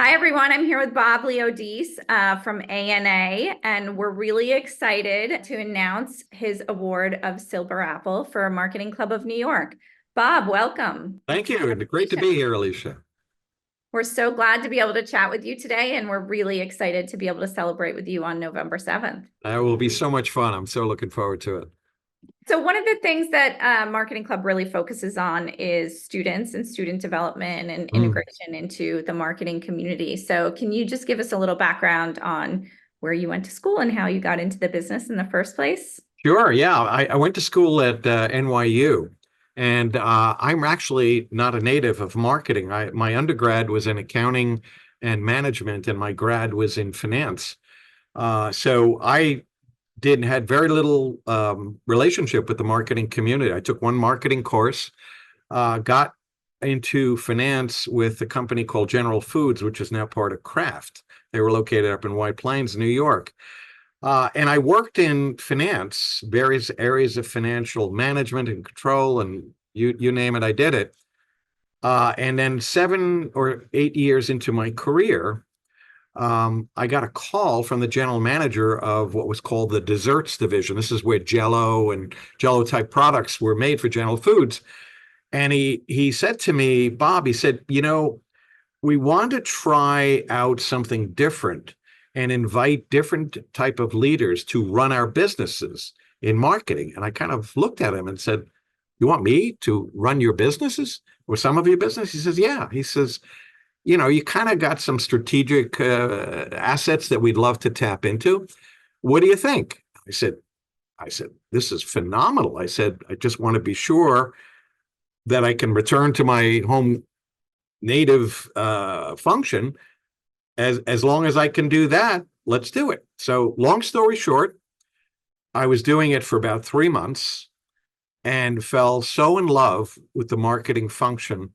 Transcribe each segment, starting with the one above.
Hi, everyone. I'm here with Bob Liodice from ANA, and we're really excited to announce his award of Silver Apple for Marketing Club of New York. Bob, welcome. Thank you, and great to be here, Alicia. We're so glad to be able to chat with you today, and we're really excited to be able to celebrate with you on November 7th. That will be so much fun. I'm so looking forward to it. So one of the things that Marketing Club really focuses on is students and student development and integration into the marketing community. So can you just give us a little background on where you went to school and how you got into the business in the first place? Sure, yeah. I went to school at NYU, and I'm actually not a native of marketing. My undergrad was in accounting and management, and my grad was in finance. So I had very little relationship with the marketing community. I took one marketing course, got into finance with a company called General Foods, which is now part of Kraft. They were located up in White Plains, New York. And I worked in finance, various areas of financial management and control, and you name it, I did it. And then 7 or 8 years into my career, I got a call from the general manager of what was called the desserts division. This is where Jell-O and Jell-O type products were made for General Foods. And he said to me, Bob, he said, we want to try out something different and invite different type of leaders to run our businesses in marketing. And I kind of looked at him and said, you want me to run your businesses or some of your business? He says, yeah. He says, you kind of got some strategic assets that we'd love to tap into. What do you think? I said, this is phenomenal. I said, I just want to be sure that I can return to my home native function. As long as I can do that, let's do it. So long story short, I was doing it for about 3 months and fell so in love with the marketing function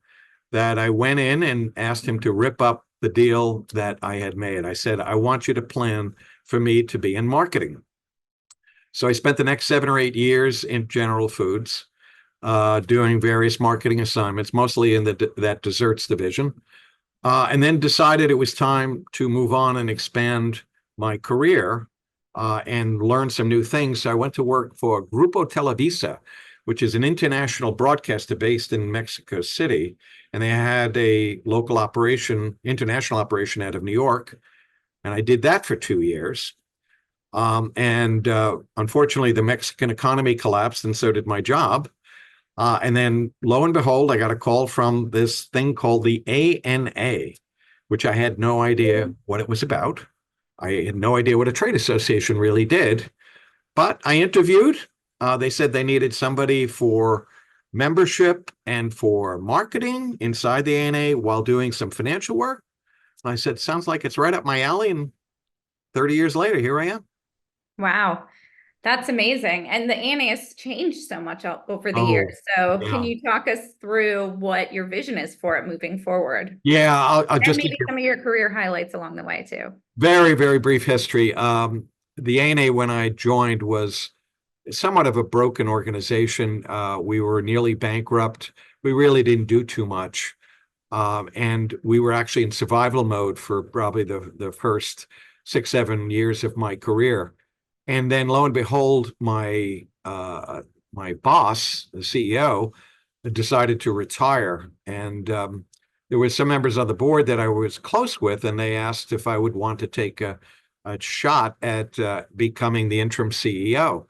that I went in and asked him to rip up the deal that I had made. I said, I want you to plan for me to be in marketing. So I spent the next 7 or 8 years in General Foods, doing various marketing assignments, mostly in that desserts division. And then decided it was time to move on and expand my career and learn some new things. So I went to work for Grupo Televisa, which is an international broadcaster based in Mexico City. And they had a local operation, international operation out of New York. And I did that for 2 years. Unfortunately, the Mexican economy collapsed, and so did my job. And then lo and behold, I got a call from this thing called the ANA, which I had no idea what it was about. I had no idea what a trade association really did, but I interviewed. They said they needed somebody for membership and for marketing inside the ANA while doing some financial work. And I said, sounds like it's right up my alley. And 30 years later, here I am. Wow. That's amazing. And the ANA has changed so much over the Oh, years. So yeah. can you talk us through what your vision is for it moving forward? Yeah, I'll And just give maybe you some of your career highlights along the way too. very, very brief history. The ANA, when I joined, was somewhat of a broken organization. We were nearly bankrupt. We really didn't do too much. And we were actually in survival mode for probably the first 6, 7 years of my career. And then lo and behold, my boss, the CEO, decided to retire. And there were some members on the board that I was close with, and they asked if I would want to take a shot at becoming the interim CEO.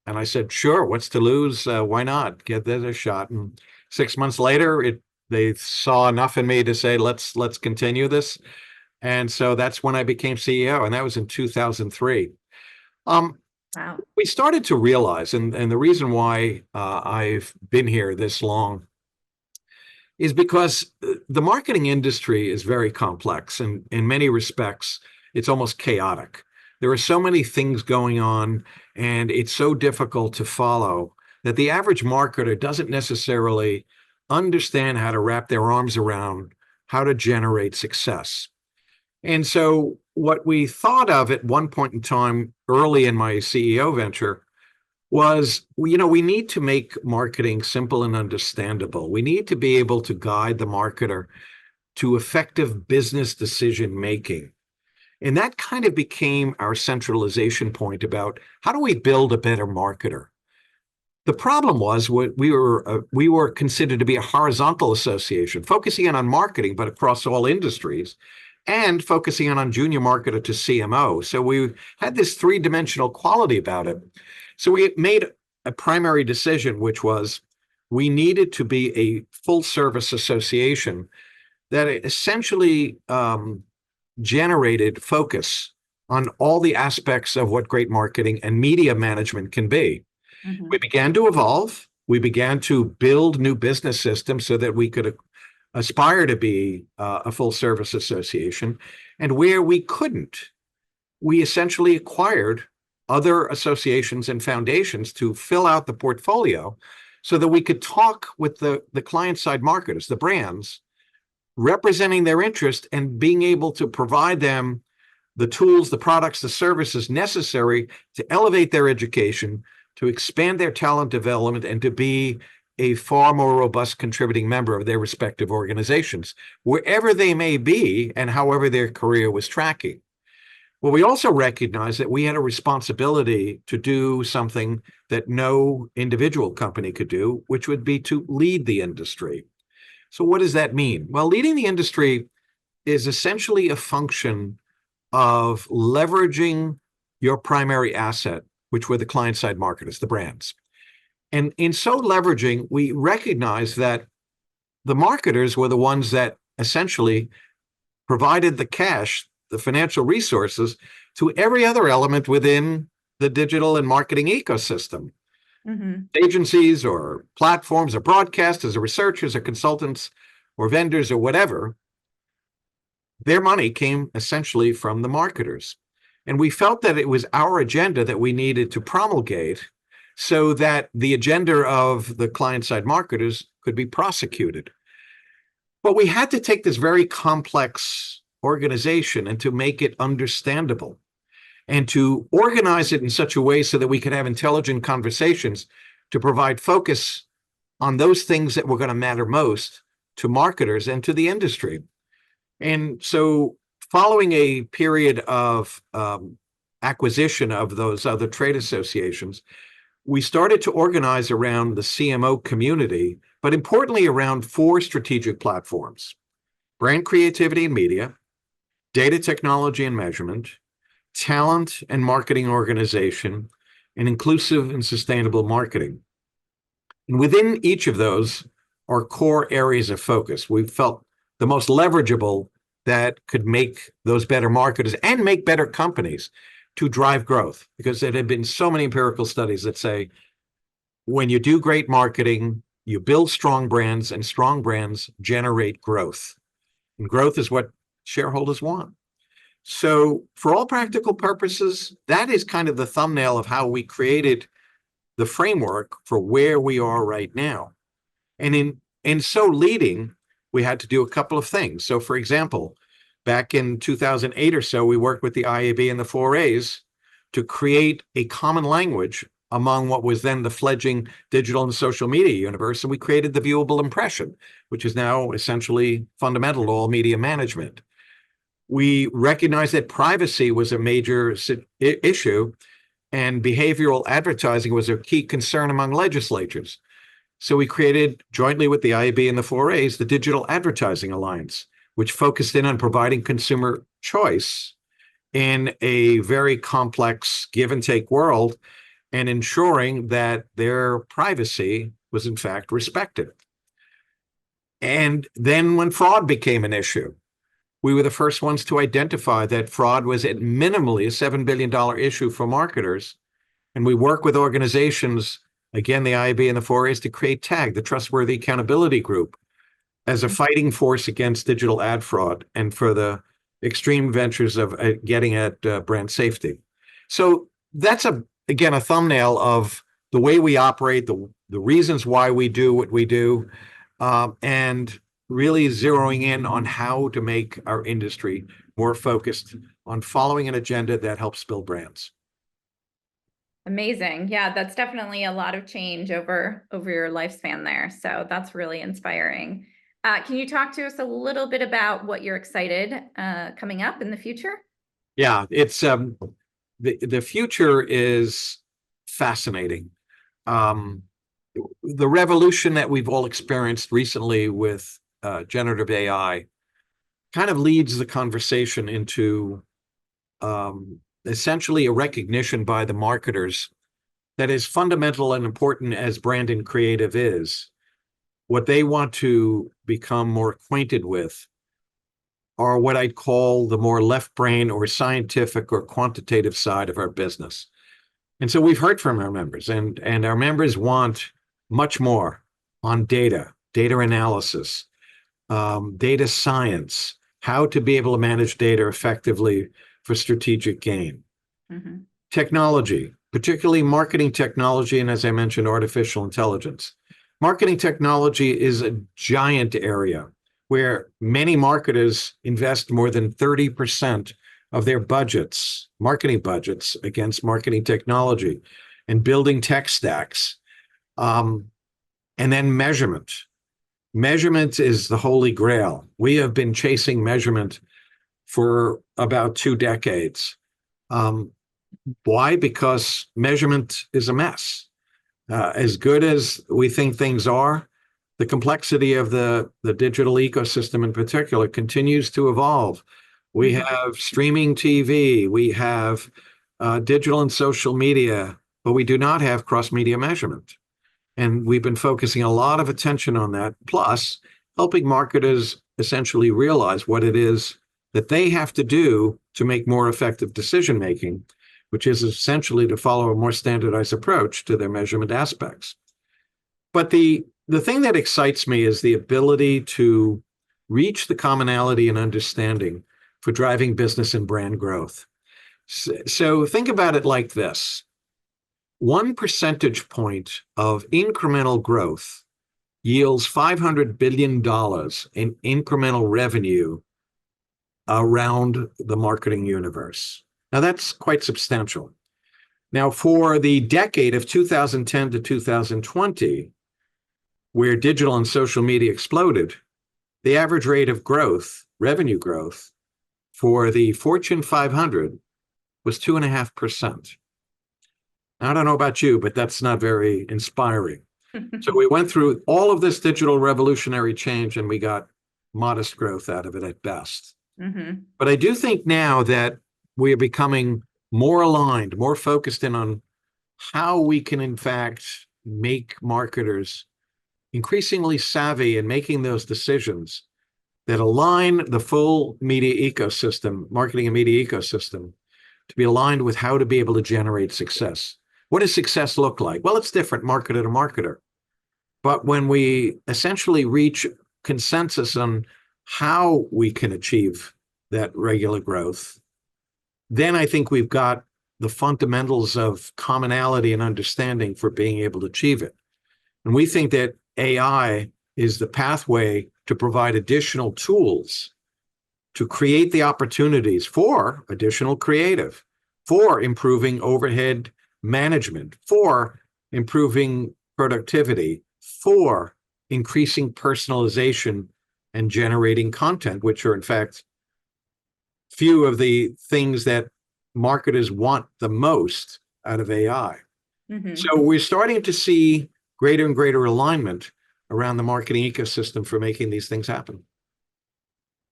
And I said, sure, what's to lose? Why not? Give that a shot. And 6 months later, they saw enough in me to say, let's continue this. And so that's when I became CEO, and that was in 2003. Wow. We started to realize, and the reason why I've been here this long is because the marketing industry is very complex, and in many respects, it's almost chaotic. There are so many things going on, and it's so difficult to follow that the average marketer doesn't necessarily understand how to wrap their arms around how to generate success. And so what we thought of at one point in time, early in my CEO venture, was, we need to make marketing simple and understandable. We need to be able to guide the marketer to effective business decision making. And that kind of became our centralization point about how do we build a better marketer? The problem was we were considered to be a horizontal association, focusing in on marketing, but across all industries, and focusing on junior marketer to CMO. So we had this three-dimensional quality about it. So we made a primary decision, which was we needed to be a full-service association that essentially generated focus on all the aspects of what great marketing and media management can be. We began to evolve. We began to build new business systems so that we could aspire to be a full service association. And where we couldn't, we essentially acquired other associations and foundations to fill out the portfolio so that we could talk with the client side marketers, the brands, representing their interest and being able to provide them the tools, the products, the services necessary to elevate their education, to expand their talent development, and to be a far more robust contributing member of their respective organizations, wherever they may be and however their career was tracking. Well, we also recognized that we had a responsibility to do something that no individual company could do, which would be to lead the industry. So what does that mean? Well, leading the industry is essentially a function of leveraging your primary asset, which were the client-side marketers, the brands. And in so leveraging, we recognize that the marketers were the ones that essentially provided the cash, the financial resources, to every other element within the digital and marketing ecosystem. Agencies or platforms or broadcasters or researchers or consultants or vendors or whatever, their money came essentially from the marketers. And we felt that it was our agenda that we needed to promulgate so that the agenda of the client-side marketers could be prosecuted. But we had to take this very complex organization and to make it understandable and to organize it in such a way so that we could have intelligent conversations to provide focus on those things that were going to matter most to marketers and to the industry. And so following a period of acquisition of those other trade associations, we started to organize around the CMO community, but importantly around 4 strategic platforms: brand creativity and media, data technology and measurement, talent and marketing organization, and inclusive and sustainable marketing. And within each of those are core areas of focus. We felt the most leverageable that could make those better marketers and make better companies to drive growth, because there have been so many empirical studies that say when you do great marketing, you build strong brands, and strong brands generate growth. And growth is what shareholders want. So for all practical purposes, that is kind of the thumbnail of how we created the framework for where we are right now. And in so leading, we had to do a couple of things. So for example, back in 2008 or so, we worked with the IAB and the 4As to create a common language among what was then the fledgling digital and social media universe. And we created the viewable impression, which is now essentially fundamental to all media management. We recognized that privacy was a major issue and behavioral advertising was a key concern among legislatures. So we created, jointly with the IAB and the 4As, the Digital Advertising Alliance, which focused in on providing consumer choice in a very complex give and take world and ensuring that their privacy was in fact respected. And then when fraud became an issue, we were the first ones to identify that fraud was at minimally a $7 billion issue for marketers. And we work with organizations, again, the IAB and the 4As, to create TAG, the Trustworthy Accountability Group, as a fighting force against digital ad fraud and for the extreme ventures of getting at brand safety. So that's, again, a thumbnail of the way we operate, the reasons why we do what we do, and really zeroing in on how to make our industry more focused on following an agenda that helps build brands. Amazing. Yeah, that's definitely a lot of change over your lifespan there. So that's really inspiring. Can you talk to us a little bit about what you're excited coming up in the future? Yeah, it's the future is fascinating. Um, the revolution that we've all experienced recently with generative AI kind of leads the conversation into essentially a recognition by the marketers that is fundamental and important as brand and creative is. What they want to become more acquainted with are what I'd call the more left brain or scientific or quantitative side of our business. And so we've heard from our members, and our members want much more on data analysis, data science, how to be able to manage data effectively for strategic gain. Mm-hmm. Technology, particularly marketing technology, and as I mentioned, artificial intelligence. Marketing technology is a giant area where many marketers invest more than 30% of their budgets, marketing budgets, against marketing technology and building tech stacks. And then measurement. Measurement is the holy grail. We have been chasing measurement for about 2 decades. Why? Because measurement is a mess. As good as we think things are, the complexity of the digital ecosystem in particular continues to evolve. We have streaming TV, we have digital and social media, but we do not have cross-media measurement. And we've been focusing a lot of attention on that, plus helping marketers essentially realize what it is that they have to do to make more effective decision-making, which is essentially to follow a more standardized approach to their measurement aspects. But the thing that excites me is the ability to reach the commonality and understanding for driving business and brand growth. So think about it like this. 1 percentage point of incremental growth yields $500 billion in incremental revenue around the marketing universe. Now, that's quite substantial. Now, for the decade of 2010 to 2020, where digital and social media exploded, the average rate of growth, revenue growth, for the Fortune 500 was 2.5%. I don't know about you, but that's not very inspiring. So we went through all of this digital revolutionary change and we got modest growth out of it at best. Mm-hmm. But I do think now that we are becoming more aligned, more focused in on how we can, in fact, make marketers increasingly savvy in making those decisions that align the full media ecosystem, marketing and media ecosystem, to be aligned with how to be able to generate success. What does success look like? Well, it's different marketer to marketer. But when we essentially reach consensus on how we can achieve that regular growth, then I think we've got the fundamentals of commonality and understanding for being able to achieve it. And we think that AI is the pathway to provide additional tools to create the opportunities for additional creative, for improving overhead management, for improving productivity, for increasing personalization and generating content, which are in fact few of the things that marketers want the most out of AI. Mm-hmm. So we're starting to see greater and greater alignment around the marketing ecosystem for making these things happen.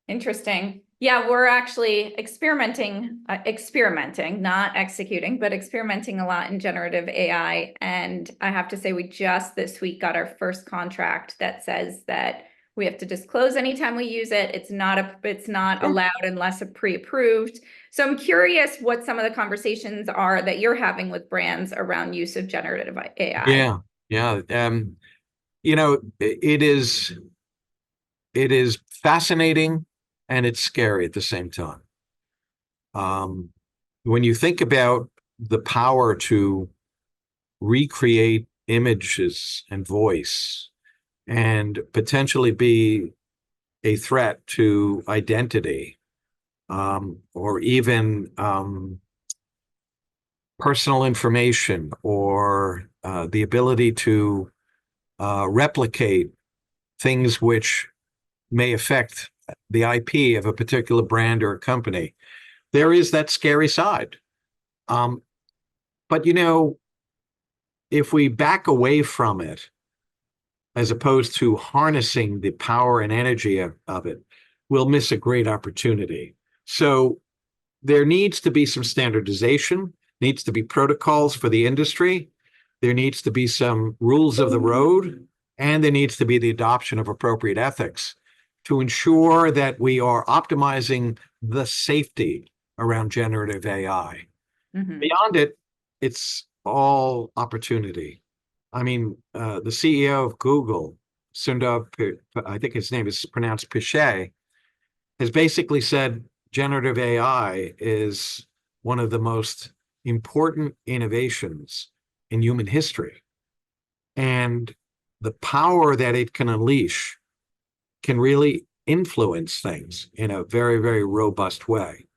Interesting. Yeah, we're actually experimenting, not executing, but experimenting a lot in generative AI. And I have to say, we just this week got our first contract that says that we have to disclose anytime we use it. It's not allowed unless pre-approved. So I'm curious what some of the conversations are that you're having with brands around use of generative AI. Yeah. It is fascinating and it's scary at the same time. When you think about the power to recreate images and voice and potentially be a threat to identity, or even personal information, or the ability to replicate things which may affect the IP of a particular brand or a company. There is that scary side. But, if we back away from it, as opposed to harnessing the power and energy of it, we'll miss a great opportunity. So there needs to be some standardization, needs to be protocols for the industry. There needs to be some rules of the road, and there needs to be the adoption of appropriate ethics to ensure that we are optimizing the safety around generative AI. Beyond it, it's all opportunity. I mean, the CEO of Google, Sundar, I think his name is pronounced Pichai, has basically said generative AI is one of the most important innovations in human history. And the power that it can unleash can really influence things in a very, very robust way.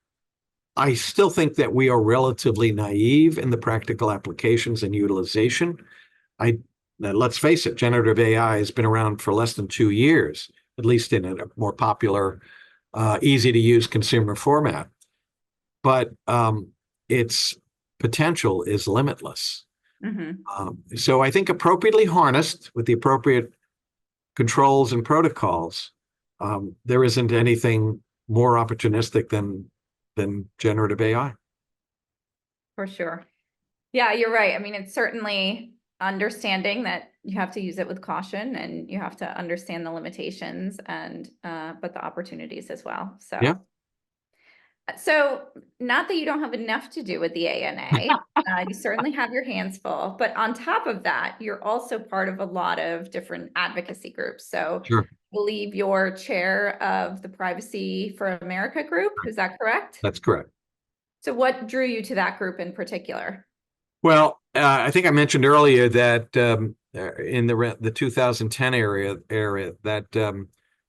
I still think that we are relatively naive in the practical applications and utilization. Let's face it, generative AI has been around for less than 2 years, at least in a more popular, easy to use consumer format. But its potential is limitless. So I think appropriately harnessed with the appropriate controls and protocols, there isn't anything more opportunistic than generative AI. For sure. Yeah, you're right. I mean, it's certainly understanding that you have to use it with caution and you have to understand the limitations and but the opportunities as well. So Yeah. So not that you don't have enough to do with the ANA, you certainly have your hands full, but on top of that, you're also part of a lot of different advocacy groups. So Sure. I believe you're chair of the Privacy for America group. Is that correct? That's correct. So what drew you to that group in particular? Well, I think I mentioned earlier that in the 2010 area that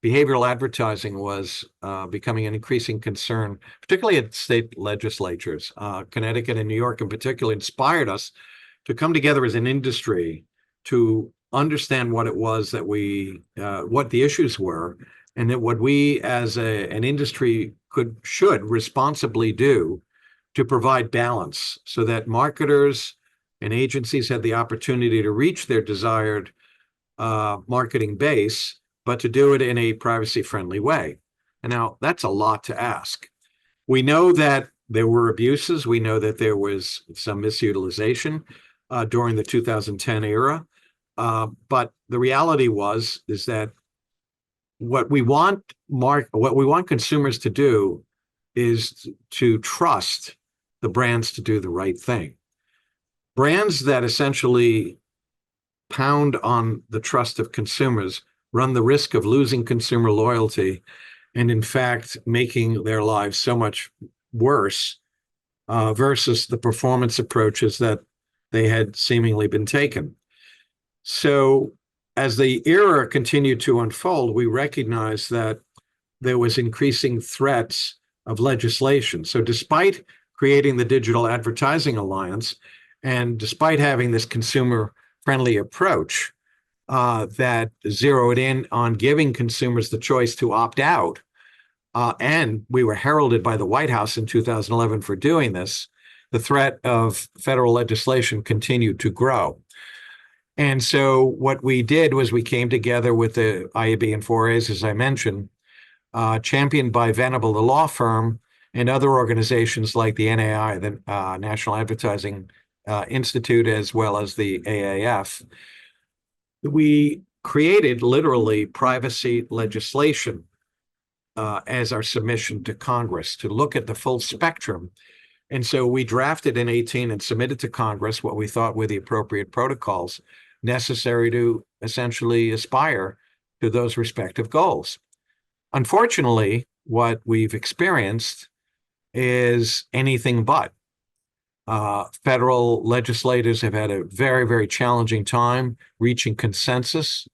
behavioral advertising was becoming an increasing concern, particularly at state legislatures. Connecticut and New York in particular inspired us to come together as an industry to understand what it was that what the issues were, and that what we as an industry should responsibly do to provide balance so that marketers and agencies had the opportunity to reach their desired marketing base, but to do it in a privacy-friendly way. And now that's a lot to ask. We know that there were abuses. We know that there was some misutilization during the 2010 era. But the reality is that what we want consumers to do is to trust the brands to do the right thing. Brands that essentially pound on the trust of consumers run the risk of losing consumer loyalty and, in fact, making their lives so much worse versus the performance approaches that they had seemingly been taken. So as the era continued to unfold, we recognized that there was increasing threats of legislation. So despite creating the Digital Advertising Alliance, and despite having this consumer-friendly approach that zeroed in on giving consumers the choice to opt out, and we were heralded by the White House in 2011 for doing this, the threat of federal legislation continued to grow. And so what we did was we came together with the IAB and 4As, as I mentioned, championed by Venable, the law firm, and other organizations like the NAI, the National Advertising Institute, as well as the AAF. We created literally privacy legislation as our submission to Congress to look at the full spectrum. And so we drafted in 2018 and submitted to Congress what we thought were the appropriate protocols necessary to essentially aspire to those respective goals. Unfortunately, what we've experienced is anything but. Federal legislators have had a very, very challenging time reaching consensus.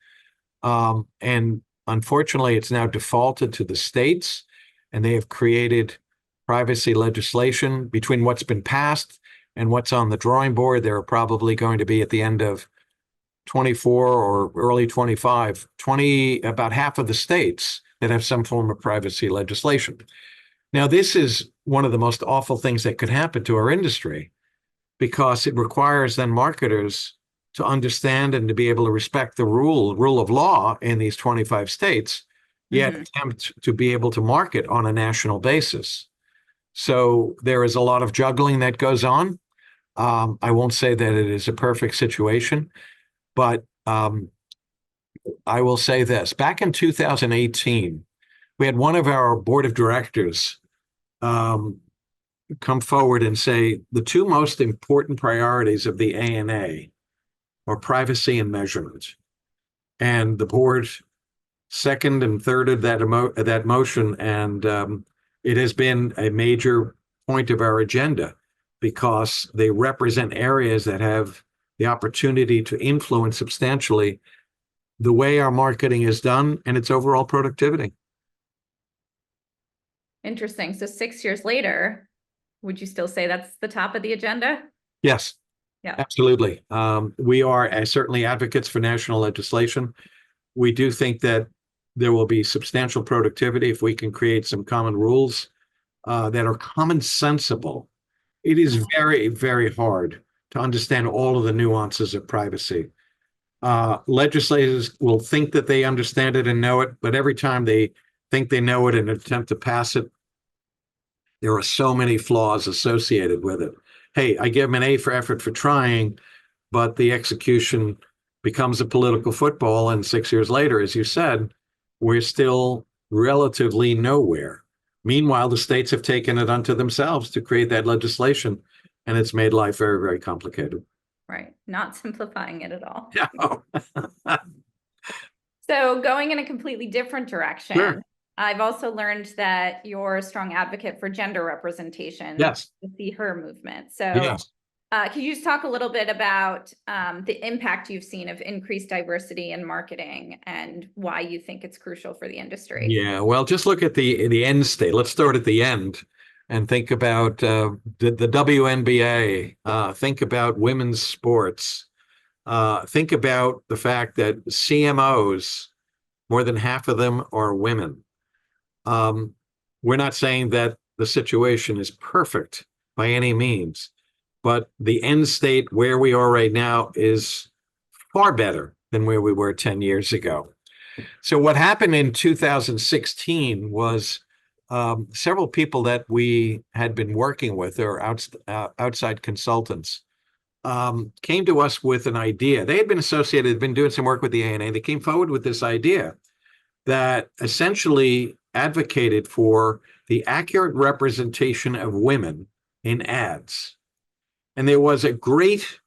And unfortunately, it's now defaulted to the states, and they have created privacy legislation. Between what's been passed and what's on the drawing board, there are probably going to be, at the end of 24 or early 25, about half of the states that have some form of privacy legislation. Now, this is one of the most awful things that could happen to our industry because it requires then marketers to understand and to be able to respect the rule of law in these 25 states, yet attempt to be able to market on a national basis. So there is a lot of juggling that goes on. I won't say that it is a perfect situation, but I will say this. Back in 2018, we had one of our board of directors come forward and say the two most important priorities of the ANA are privacy and measurement. And the board second and thirded that motion, and it has been a major point of our agenda because they represent areas that have the opportunity to influence substantially the way our marketing is done and its overall productivity. Interesting. So 6 years later, would you still say that's the top of the agenda? Yes, yeah, absolutely. We are certainly advocates for national legislation. We do think that there will be substantial productivity if we can create some common rules that are common sensible. It is very, very hard to understand all of the nuances of privacy. Legislators will think that they understand it and know it, but every time they think they know it and attempt to pass it, there are so many flaws associated with it. Hey, I give them an A for effort for trying, but the execution becomes a political football. And 6 years later, as you said, we're still relatively nowhere. Meanwhile, the states have taken it unto themselves to create that legislation, and it's made life very, very complicated. Right. Not simplifying it at all. No. So going in a completely different direction, Sure. I've also learned that you're a strong advocate for gender representation. Yes. The See Her movement. So Yes. Can you just talk a little bit about the impact you've seen of increased diversity in marketing and why you think it's crucial for the industry? Yeah, well, just look at the end state. Let's start at the end and think about the WNBA. Think about women's sports. Think about the fact that CMOs, more than half of them are women. We're not saying that the situation is perfect by any means, but the end state where we are right now is far better than where we were 10 years ago. So what happened in 2016 was several people that we had been working with, or outside consultants, came to us with an idea. They had been associated, been doing some work with the ANA. They came forward with this idea that essentially advocated for the accurate representation of women in ads. And there was a great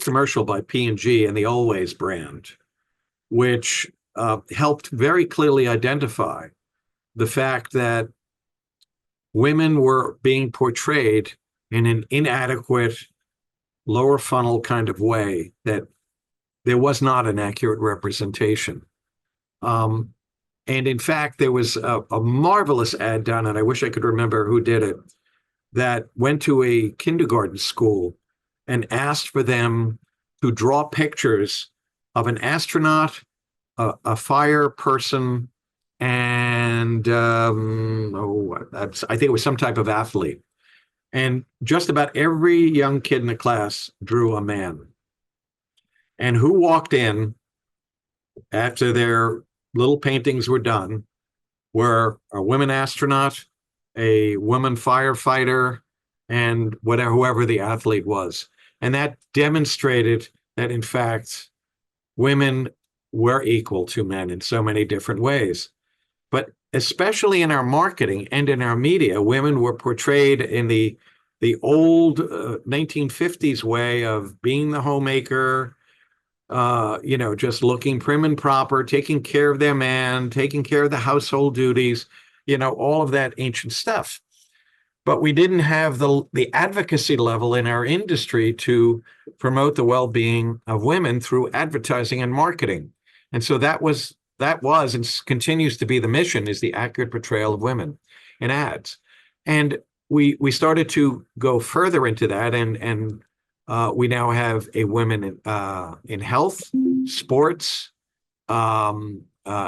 commercial by P&G and the Always brand, which helped very clearly identify the fact that women were being portrayed in an inadequate, lower funnel kind of way, that there was not an accurate representation. And in fact, there was a marvelous ad done, and I wish I could remember who did it, that went to a kindergarten school and asked for them to draw pictures of an astronaut, a fire person, and I think it was some type of athlete. And just about every young kid in the class drew a man. And who walked in after their little paintings were done were a women astronaut, a woman firefighter, and whoever the athlete was. And that demonstrated that, in fact, women were equal to men in so many different ways. But especially in our marketing and in our media, women were portrayed in the old 1950s way of being the homemaker, just looking prim and proper, taking care of their man, taking care of the household duties, all of that ancient stuff. But we didn't have the advocacy level in our industry to promote the well-being of women through advertising and marketing. And so that was and continues to be the mission, is the accurate portrayal of women in ads. And we started to go further into that, and we now have a women in health, sports,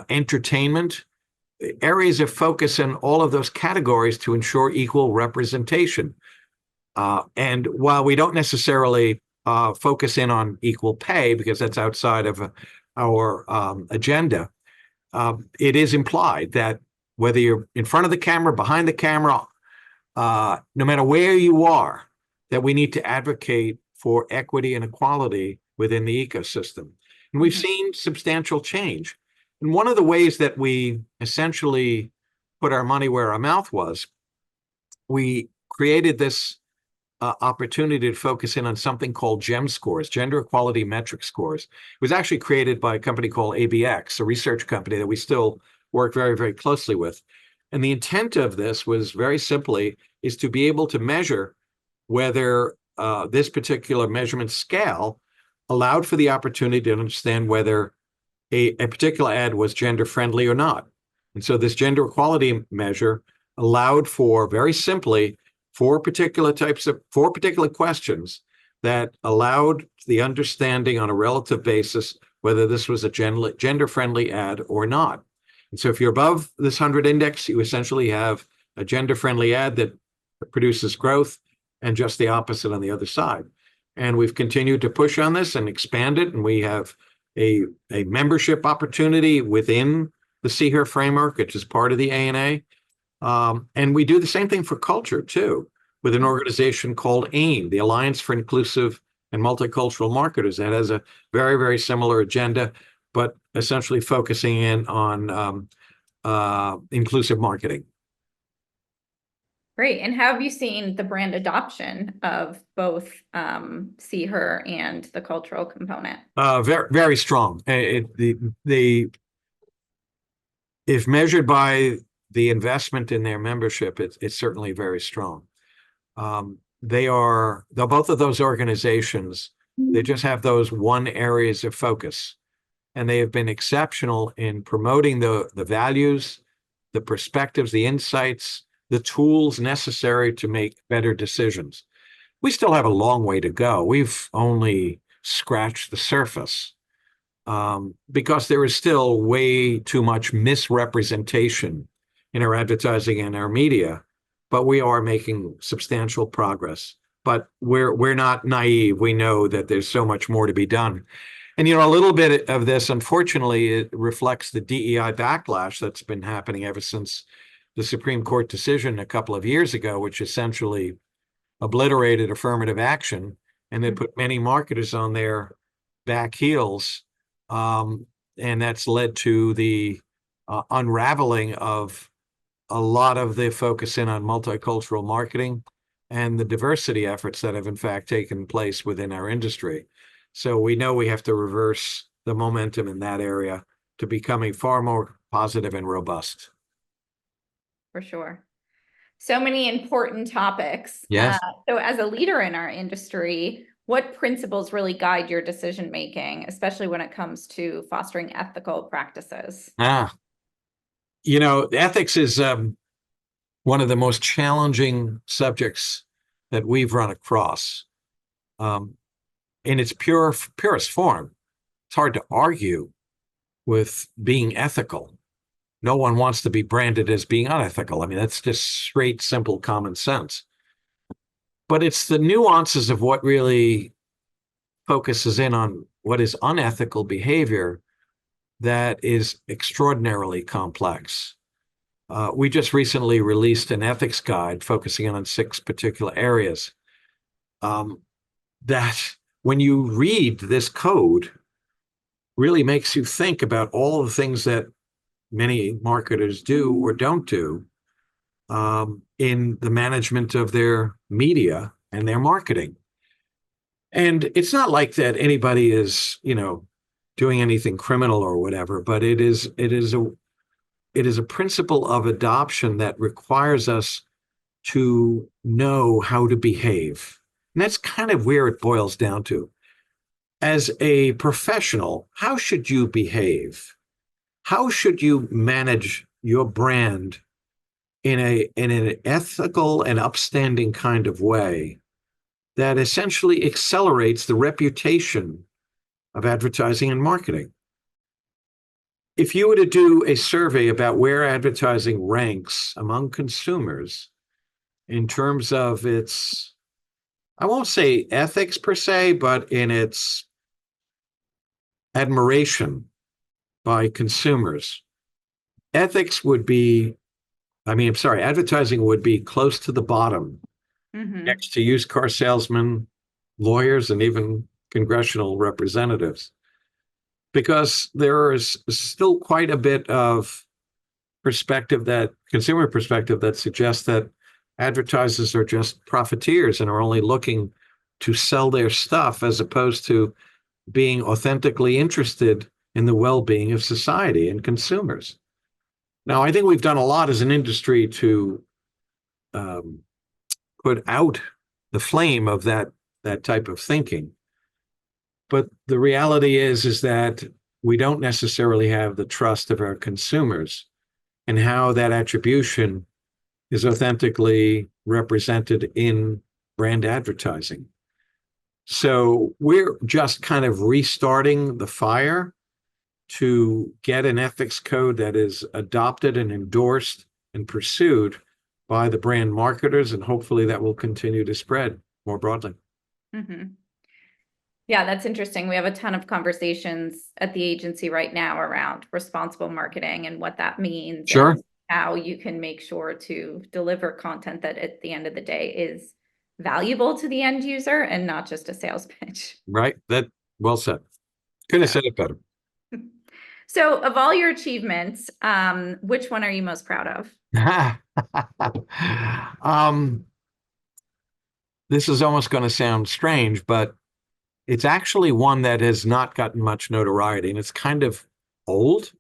entertainment, areas of focus in all of those categories to ensure equal representation. And while we don't necessarily focus in on equal pay, because that's outside of our agenda, it is implied that whether you're in front of the camera, behind the camera, no matter where you are, that we need to advocate for equity and equality within the ecosystem. And we've seen substantial change. And one of the ways that we essentially put our money where our mouth was, we created this opportunity to focus in on something called GEM scores, gender equality metric scores. It was actually created by a company called ABX, a research company that we still work very, very closely with. And the intent of this was very simply is to be able to measure whether this particular measurement scale allowed for the opportunity to understand whether a particular ad was gender friendly or not. And so this gender equality measure allowed for, very simply, four particular questions that allowed the understanding on a relative basis whether this was a gender friendly ad or not. And so if you're above this 100 index, you essentially have a gender friendly ad that produces growth, and just the opposite on the other side. And we've continued to push on this and expand it. And we have a membership opportunity within the See Her framework, which is part of the ANA. And we do the same thing for culture, too, with an organization called AIM, the Alliance for Inclusive and Multicultural Marketers, that has a very, very similar agenda, but essentially focusing in on inclusive marketing. Great. And how have you seen the brand adoption of both See Her and the cultural component? Very, very strong. If measured by the investment in their membership, it's certainly very strong. Both of those organizations, they just have those one areas of focus, and they have been exceptional in promoting the values, the perspectives, the insights, the tools necessary to make better decisions. We still have a long way to go. We've only scratched the surface because there is still way too much misrepresentation in our advertising and our media, but we are making substantial progress. But we're not naive. We know that there's so much more to be done. And, a little bit of this, unfortunately, it reflects the DEI backlash that's been happening ever since the Supreme Court decision a couple of years ago, which essentially obliterated affirmative action, and they put many marketers on their back heels. And that's led to the unraveling of a lot of the focus in on multicultural marketing and the diversity efforts that have in fact taken place within our industry. So we know we have to reverse the momentum in that area to becoming far more positive and robust. For sure. So many important topics. Yes. So as a leader in our industry, what principles really guide your decision making, especially when it comes to fostering ethical practices? Ethics is one of the most challenging subjects that we've run across. In its purest form, it's hard to argue with being ethical. No one wants to be branded as being unethical. I mean, that's just straight, simple common sense. But it's the nuances of what really focuses in on what is unethical behavior that is extraordinarily complex. We just recently released an ethics guide focusing on 6 particular areas that when you read this code really makes you think about all the things that many marketers do or don't do in the management of their media and their marketing. And it's not like that anybody is, doing anything criminal or whatever, but it is a principle of adoption that requires us to know how to behave. And that's kind of where it boils down to. As a professional, how should you behave? How should you manage your brand in an ethical and upstanding kind of way that essentially accelerates the reputation of advertising and marketing? if you were to do a survey about where advertising ranks among consumers in terms of its, I won't say ethics per se, but in its admiration by consumers, ethics would be, I'm sorry, advertising would be close to the bottom, next to used car salesmen, lawyers, and even congressional representatives, because there is still quite a bit of consumer perspective that suggests that advertisers are just profiteers and are only looking to sell their stuff as opposed to being authentically interested in the well-being of society and consumers. Now, I think we've done a lot as an industry to put out the flame of that type of thinking. But the reality is that we don't necessarily have the trust of our consumers and how that attribution is authentically represented in brand advertising. So we're just kind of restarting the fire to get an ethics code that is adopted and endorsed and pursued by the brand marketers, and hopefully that will continue to spread more broadly. Yeah, that's interesting. We have a ton of conversations at the agency right now around responsible marketing and what that means. Sure. And how you can make sure to deliver content that at the end of the day is valuable to the end user and not just a sales pitch. Right. That well said. Couldn't have said it better. So of all your achievements, which one are you most proud of? This is almost going to sound strange, but it's actually one that has not gotten much notoriety, and it's kind of old.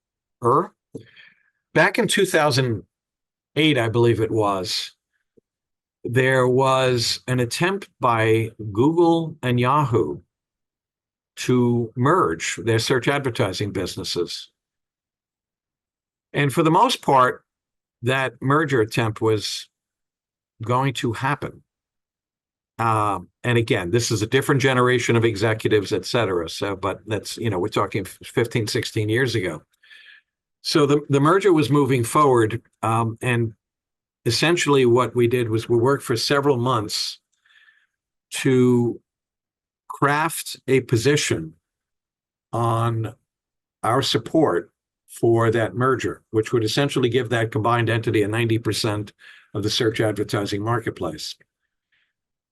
Back in 2008, I believe it was, there was an attempt by Google and Yahoo to merge their search advertising businesses. And for the most part, that merger attempt was going to happen. And again, this is a different generation of executives, et cetera. So, but that's, we're talking 15, 16 years ago. So the merger was moving forward. And essentially what we did was we worked for several months to craft a position on our support for that merger, which would essentially give that combined entity a 90% of the search advertising marketplace.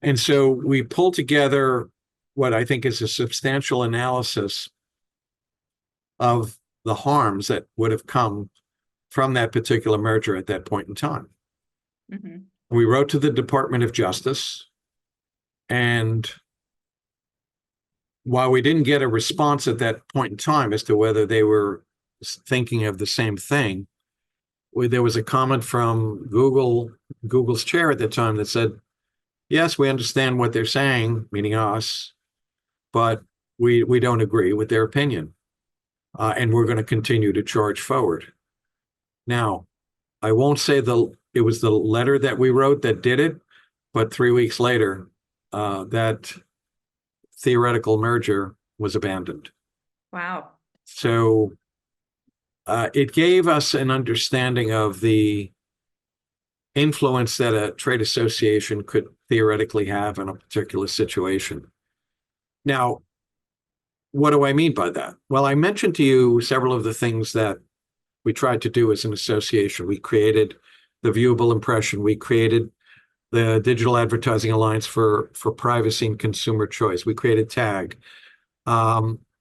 And so we pulled together what I think is a substantial analysis of the harms that would have come from that particular merger at that point in time. We wrote to the Department of Justice, and while we didn't get a response at that point in time as to whether they were thinking of the same thing, there was a comment from Google's chair at the time that said, yes, we understand what they're saying, meaning us, but we don't agree with their opinion. And we're going to continue to charge forward. Now, I won't say it was the letter that we wrote that did it, but 3 weeks later, that theoretical merger was abandoned. Wow. So it gave us an understanding of the influence that a trade association could theoretically have in a particular situation. Now, what do I mean by that? Well, I mentioned to you several of the things that we tried to do as an association. We created the viewable impression. We created the Digital Advertising Alliance for Privacy and Consumer Choice. We created TAG.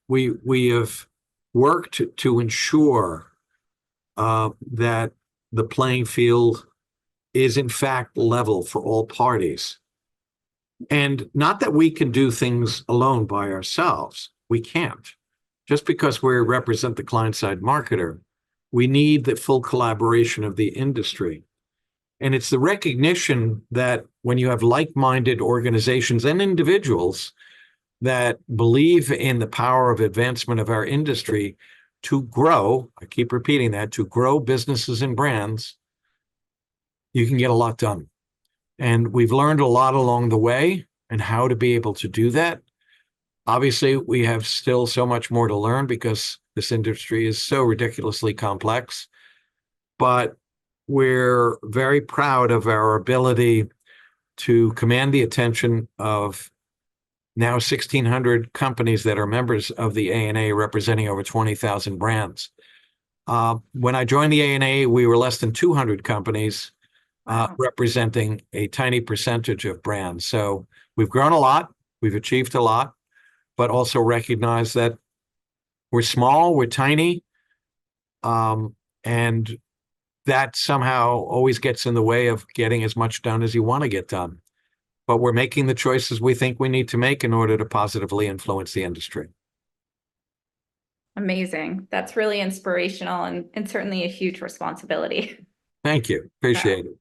We have worked to ensure that the playing field is in fact level for all parties. And not that we can do things alone by ourselves. We can't. Just because we represent the client-side marketer, we need the full collaboration of the industry. And it's the recognition that when you have like-minded organizations and individuals that believe in the power of advancement of our industry to grow, I keep repeating that, to grow businesses and brands, you can get a lot done. And we've learned a lot along the way and how to be able to do that. Obviously, we have still so much more to learn because this industry is so ridiculously complex, but we're very proud of our ability to command the attention of now 1,600 companies that are members of the ANA, representing over 20,000 brands. When I joined the ANA, we were less than 200 companies, representing a tiny percentage of brands. So we've grown a lot, we've achieved a lot, but also recognize that we're small, we're tiny, and that somehow always gets in the way of getting as much done as you want to get done. But we're making the choices we think we need to make in order to positively influence the industry. Amazing. That's really inspirational and certainly a huge responsibility. Thank you. Appreciate it.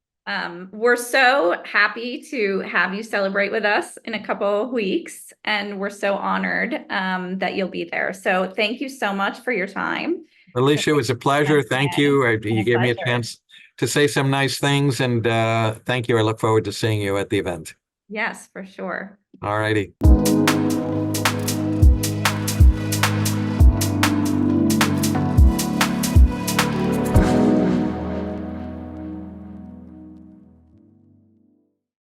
We're so happy to have you celebrate with us in a couple of weeks, and we're so honored that you'll be there. So thank you so much for your time. Alicia, it was a pleasure. Thank you. You gave me a pleasure. chance to say some nice things, and thank you. I look forward to seeing you at the event. Yes, for sure. All righty.